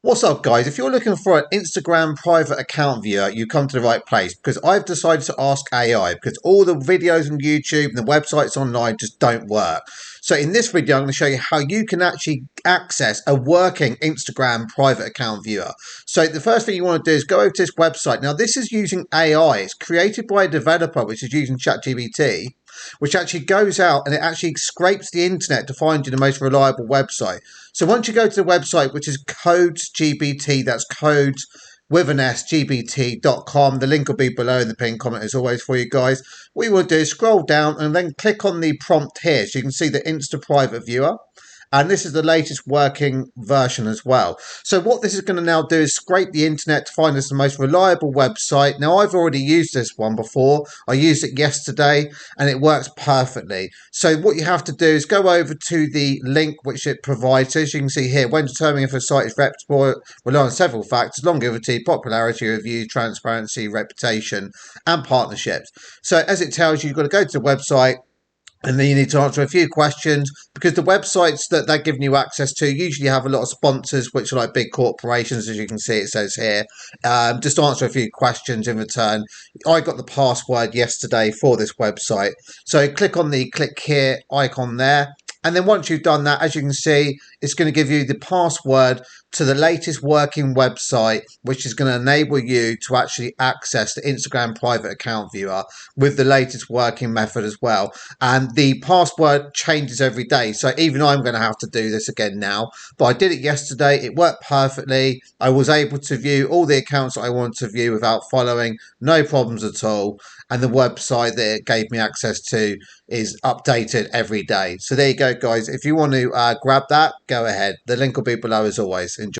What's up, guys? If you're looking for an Instagram private account viewer, you come to the right place, because I've decided to ask AI because all the videos on YouTube and the websites online just don't work. So in this video, I'm going to show you how you can actually access a working Instagram private account viewer. So the first thing you want to do is go over to this website. Now, this is using AI. It's created by a developer which is using ChatGPT, which actually goes out and it actually scrapes the internet to find you the most reliable website. So once you go to the website, which is CodesGPT, that's codes with an S, gbt.com. The link will be below in the pinned comment as always for you guys. What you will do is scroll down and then click on the prompt here so you can see the Insta Private Viewer. And this is the latest working version as well. So what this is going to now do is scrape the internet to find us the most reliable website. Now, I've already used this one before. I used it yesterday and it works perfectly. So what you have to do is go over to the link which it provides. As you can see here, when determining if a site is reputable, rely on several factors: longevity, popularity, review, transparency, reputation, and partnerships. So as it tells you, you've got to go to the website, and then you need to answer a few questions, because the websites that they're giving you access to usually have a lot of sponsors, which are like big corporations, as you can see it says here. Just answer a few questions in return. I got the password yesterday for this website. So click on the click here icon there. And then once you've done that, as you can see, it's going to give you the password to the latest working website, which is going to enable you to actually access the Instagram private account viewer with the latest working method as well. And the password changes every day. So even I'm going to have to do this again now. But I did it yesterday. It worked perfectly. I was able to view all the accounts that I wanted to view without following. No problems at all. And the website that it gave me access to is updated every day. So there you go, guys. If you want to grab that, go ahead. The link will be below as always. Enjoy.